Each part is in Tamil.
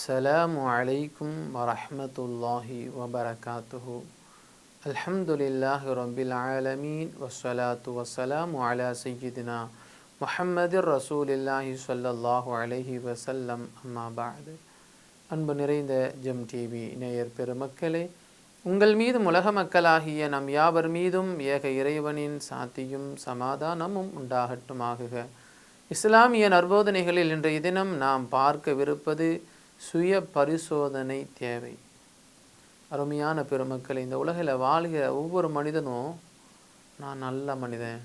السلام عليكم ورحمة الله وبركاته الحمد لله رب العالمين والصلاة والسلام على سيدنا محمد رسول الله صلى الله عليه وسلم أما بعد அன்பு நிறைந்த ஜெம் டிவி நேயர் பெருமக்களே, உங்கள் மீதும் உலக மக்களாகிய நம் யாவர் மீதும் ஏக இறைவனின் சாந்தியும் சமாதானமும் உண்டாகட்டுமாகுக. இஸ்லாமிய நற்போதனைகளில் இன்றைய தினம் நாம் பார்க்கவிருப்பது சுய பரிசோதனை தேவை. அருமையான பெருமக்களை, இந்த உலகில் வாழ்கிற ஒவ்வொரு மனிதனும் நான் நல்ல மனிதன்,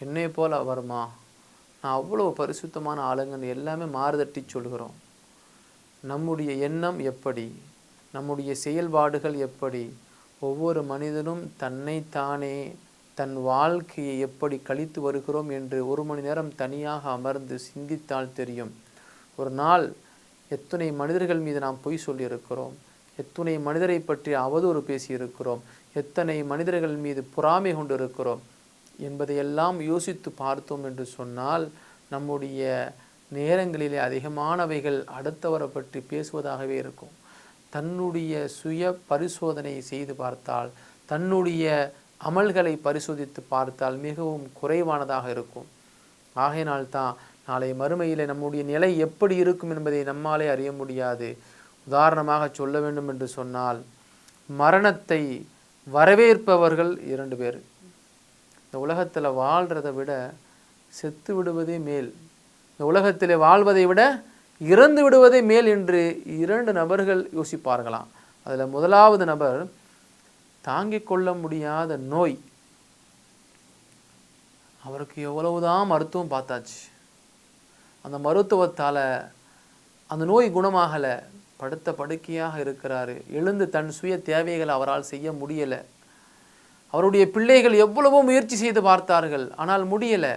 என்னை போல் வருமா, நான் அவ்வளோ பரிசுத்தமான ஆளுங்கன்னு எல்லாமே மாறுதட்டி சொல்கிறோம். நம்முடைய எண்ணம் எப்படி, நம்முடைய செயல்பாடுகள் எப்படி, ஒவ்வொரு மனிதனும் தன்னைத்தானே தன் வாழ்க்கையை எப்படி கழித்து வருகிறோம் என்று ஒரு மணி நேரம் தனியாக அமர்ந்து சிந்தித்தால் தெரியும். ஒரு நாள் எத்தனை மனிதர்கள் மீது நாம் பொய் சொல்லியிருக்கிறோம், எத்தனை மனிதரை பற்றி அவதூறு பேசியிருக்கிறோம், எத்தனை மனிதர்கள் மீது பொறாமை கொண்டிருக்கிறோம் என்பதையெல்லாம் யோசித்து பார்த்தோம் என்று சொன்னால், நம்முடைய நேரங்களிலே அதிகமானவைகள் அடுத்தவரை பற்றி பேசுவதாகவே இருக்கும். தன்னுடைய சுய பரிசோதனை செய்து பார்த்தால், தன்னுடைய அமல்களை பரிசோதித்து பார்த்தால் மிகவும் குறைவானதாக இருக்கும். ஆகையினால்தான் நாளை மறுமையிலே நம்முடைய நிலை எப்படி இருக்கும் என்பதை நம்மாலே அறிய முடியாது. உதாரணமாக சொல்ல வேண்டும் என்று சொன்னால், மரணத்தை வரவேற்பவர்கள் 2 பேர். இந்த உலகத்தில் வாழ்கிறதை விட செத்து விடுவதே மேல், இந்த உலகத்தில் வாழ்வதை விட இறந்து விடுவதே மேல் என்று 2 நபர்கள் யோசிப்பார்களாம். அதில் முதலாவது நபர் தாங்கிக் கொள்ள முடியாத நோய். அவருக்கு எவ்வளவுதான் மருத்துவம் பார்த்தாச்சு, அந்த மருத்துவத்தால் அந்த நோய் குணமாகலை, படுத்த படுக்கையாக இருக்கிறாரு, எழுந்து தன் சுய தேவைகளை அவரால் செய்ய முடியலை. அவருடைய பிள்ளைகள் எவ்வளவோ முயற்சி செய்து பார்த்தார்கள், ஆனால் முடியலை.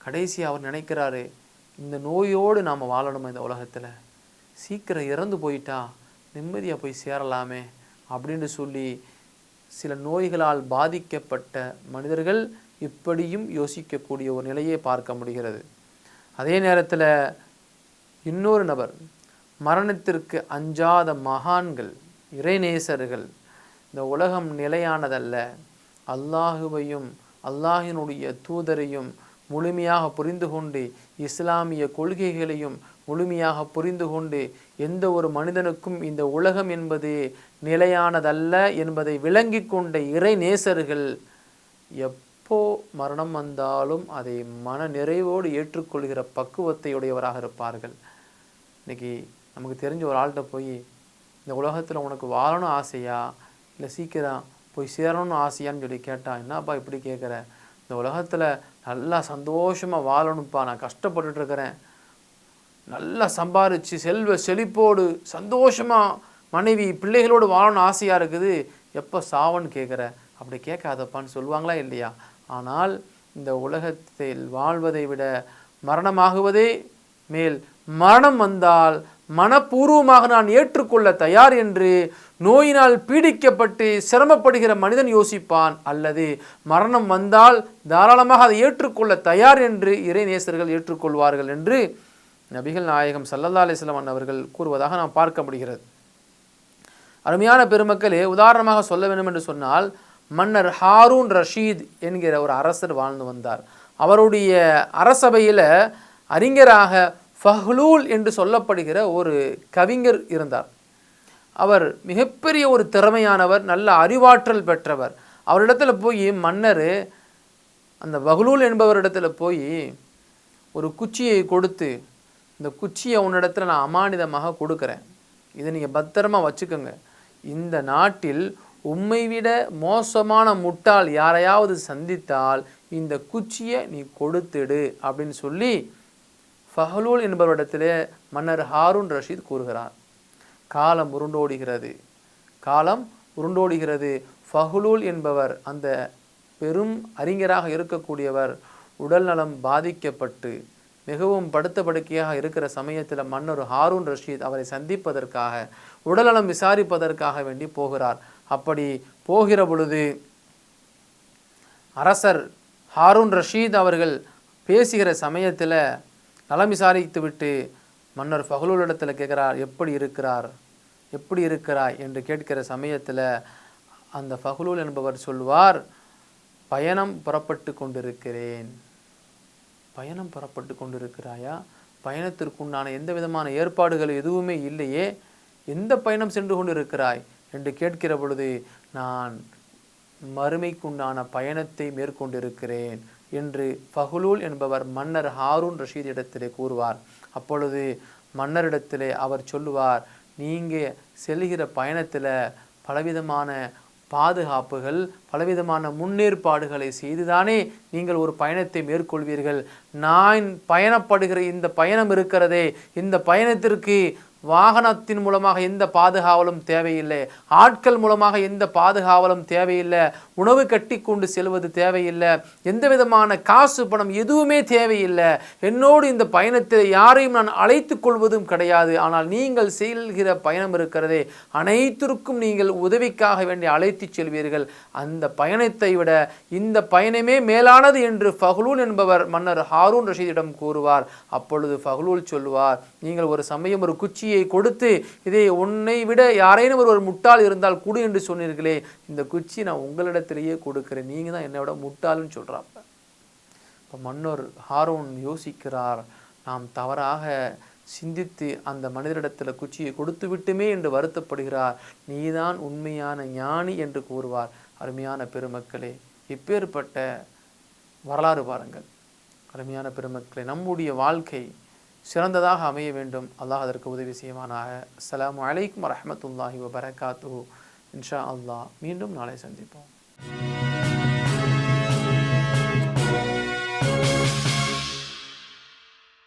கடைசி அவர் நினைக்கிறாரு, இந்த நோயோடு நாம் வாழணுமா, இந்த உலகத்தில் சீக்கிரம் இறந்து போயிட்டா நிம்மதியாக போய் சேரலாமே அப்படின்னு சொல்லி சில நோய்களால் பாதிக்கப்பட்ட மனிதர்கள் இப்படியும் யோசிக்கக்கூடிய ஒரு நிலையை பார்க்க முடிகிறது. அதே நேரத்தில் இன்னொரு நபர், மரணத்திற்கு அஞ்சாத மகான்கள், இறைநேசர்கள். இந்த உலகம் நிலையானதல்ல, அல்லாஹுவையும் அல்லாஹினுடைய தூதரையும் முழுமையாக புரிந்து கொண்டு, இஸ்லாமிய கொள்கைகளையும் முழுமையாக புரிந்து கொண்டு, எந்த ஒரு மனிதனுக்கும் இந்த உலகம் என்பது நிலையானதல்ல என்பதை விளங்கி கொண்ட இறைநேசர்கள் எப்போ மரணம் வந்தாலும் அதை மன நிறைவோடு ஏற்றுக்கொள்கிற பக்குவத்தை உடையவராக இருப்பார்கள். இன்றைக்கி நமக்கு தெரிஞ்ச ஒரு ஆள்கிட்ட போய், இந்த உலகத்தில் உனக்கு வாழணும் ஆசையா, இல்லை சீக்கிரம் போய் சேரணும்னு ஆசையான்னு சொல்லி கேட்டால், என்னப்பா இப்படி கேட்குற, இந்த உலகத்தில் நல்லா சந்தோஷமாக வாழணும்ப்பா, நான் கஷ்டப்பட்டுருக்கிறேன், நல்லா சம்பாரித்து செல்வ செழிப்போடு சந்தோஷமாக மனைவி பிள்ளைகளோடு வாழணும் ஆசையாக இருக்குது, எப்போ சாவன்னு கேட்குற, அப்படி கேட்காதப்பான்னு சொல்லுவாங்களா இல்லையா? ஆனால் இந்த உலகத்தில் வாழ்வதை விட மரணமாகுவதே மேல், மரணம் வந்தால் மனப்பூர்வமாக நான் ஏற்றுக்கொள்ள தயார் என்று நோயினால் பீடிக்கப்பட்டு சிரமப்படுகிற மனிதன் யோசிப்பான். அல்லது மரணம் வந்தால் தாராளமாக அதை ஏற்றுக்கொள்ள தயார் என்று இறைநேசர்கள் ஏற்றுக்கொள்வார்கள் என்று நபிகள் நாயகம் ஸல்லல்லாஹு அலைஹி வஸல்லம் அவர்கள் கூறுவதாக நாம் பார்க்க முடிகிறது. அருமையான பெருமக்களே, உதாரணமாக சொல்ல வேண்டும் என்று சொன்னால், மன்னர் ஹாரூன் ரஷீத் என்கிற ஒரு அரசர் வாழ்ந்து வந்தார். அவருடைய அரசபையில் அறிஞராக ஃபஹ்லூல் என்று சொல்லப்படுகிற ஒரு கவிஞர் இருந்தார். அவர் மிகப்பெரிய ஒரு திறமையானவர், நல்ல அறிவாற்றல் பெற்றவர். அவரிடத்துல போய் மன்னர் அந்த ஃபஹ்லூல் என்பவரிடத்துல போய் ஒரு குச்சியை கொடுத்து, இந்த குச்சியை உன்னிடத்துல நான் அமானிதமாக கொடுக்குறேன், இதை நீங்கள் பத்திரமா வச்சுக்கோங்க, இந்த நாட்டில் உம்மை விட மோசமான முட்டாள் யாரையாவது சந்தித்தால் இந்த குச்சியை நீ கொடுத்துடு அப்படின்னு சொல்லி ஃபஹ்லூல் என்பவரிடத்திலே மன்னர் ஹாரூன் ரஷீத் கூறுகிறார். காலம் உருண்டோடுகிறது. ஃபஹ்லூல் என்பவர், அந்த பெரும் அறிஞராக இருக்கக்கூடியவர், உடல் நலம் பாதிக்கப்பட்டு மிகவும் படுத்த படுக்கையாக இருக்கிற சமயத்தில் மன்னர் ஹாரூன் ரஷீத் அவரை சந்திப்பதற்காக, உடல்நலம் விசாரிப்பதற்காக வேண்டி போகிறார். அப்படி போகிற பொழுது அரசர் ஹாரூன் ரஷீத் அவர்கள் பேசுகிற சமயத்தில் நலம் விசாரித்து விட்டு மன்னர் ஃபஹ்லூல் இடத்துல கேட்குறார், எப்படி இருக்கிறாய் என்று கேட்கிற சமயத்தில் அந்த ஃபஹ்லூல் என்பவர் சொல்வார், பயணம் புறப்பட்டு கொண்டிருக்கிறேன். பயணம் புறப்பட்டு கொண்டிருக்கிறாயா? பயணத்திற்குண்டான எந்த விதமான ஏற்பாடுகள் எதுவுமே இல்லையே, எந்த பயணம் சென்று கொண்டிருக்கிறாய் என்று கேட்கிற பொழுது, நான் மறுமைக்குண்டான பயணத்தை மேற்கொண்டிருக்கிறேன் என்று ஃபஹ்லூல் என்பவர் மன்னர் ஹாரூன் ரஷீத் இடத்திலே கூறுவார். அப்பொழுது மன்னரிடத்திலே அவர் சொல்லுவார், நீங்கள் செல்கிற பயணத்தில் பலவிதமான பாதுகாப்புகள், பலவிதமான முன்னேற்பாடுகளை செய்துதானே நீங்கள் ஒரு பயணத்தை மேற்கொள்வீர்கள். நான் பயணப்படுகிற இந்த பயணம் இருக்கிறதே, இந்த பயணத்திற்கு வாகனத்தின் மூலமாக எந்த பாதுகாவலும் தேவையில்லை, ஆட்கள் மூலமாக எந்த பாதுகாவலும் தேவையில்லை, உணவு கட்டி கொண்டு செல்வது தேவையில்லை, எந்த விதமான காசு பணம் எதுவுமே தேவையில்லை, என்னோடு இந்த பயணத்தில் யாரையும் நான் அழைத்து கொள்வதும் கிடையாது. ஆனால் நீங்கள் செல்கிற பயணம் இருக்கிறதே, அனைத்திற்கும் நீங்கள் உதவிக்காக வேண்டி அழைத்து செல்வீர்கள். அந்த பயணத்தை விட இந்த பயணமே மேலானது என்று ஃபஹ்லூல் என்பவர் மன்னர் ஹாரூன் ரஷீதிடம் கூறுவார். அப்பொழுது ஃபஹ்லூல் சொல்லுவார், நீங்கள் ஒரு சமயம் ஒரு குச்சி கொடுத்து, இதை உன்னை விட யாரேனும் ஒரு முட்டாள் இருந்தால் கொடு என்று சொன்னீர்களே, இந்த குச்சி நான் உங்களிடத்திலேயே கொடுக்கிறேன், நீங்க தான் என்னை விட முட்டாள்னு சொல்றாங்க. இப்போ மன்னர் ஹாரூன் யோசிக்கிறார், நாம் தவறாக சிந்தித்து அந்த மனிதரிடத்தில் குச்சியை கொடுத்து விட்டுமே என்று வருத்தப்படுகிறார். நீதான் உண்மையான ஞானி என்று கூறுவார். அருமையான பெருமக்களே, இப்பேற்பட்ட வரலாறு பாருங்கள். அருமையான பெருமக்களே, நம்முடைய வாழ்க்கை சிறந்ததாக அமைய வேண்டும். அல்லாஹ் அதற்கு உதவி செய்வானாக. அஸ்ஸலாமு அலைக்கும் வரஹ்மத்துல்லாஹி வபரகாத்துஹு. இன்ஷா அல்லாஹ் மீண்டும் நாளை சந்திப்போம்.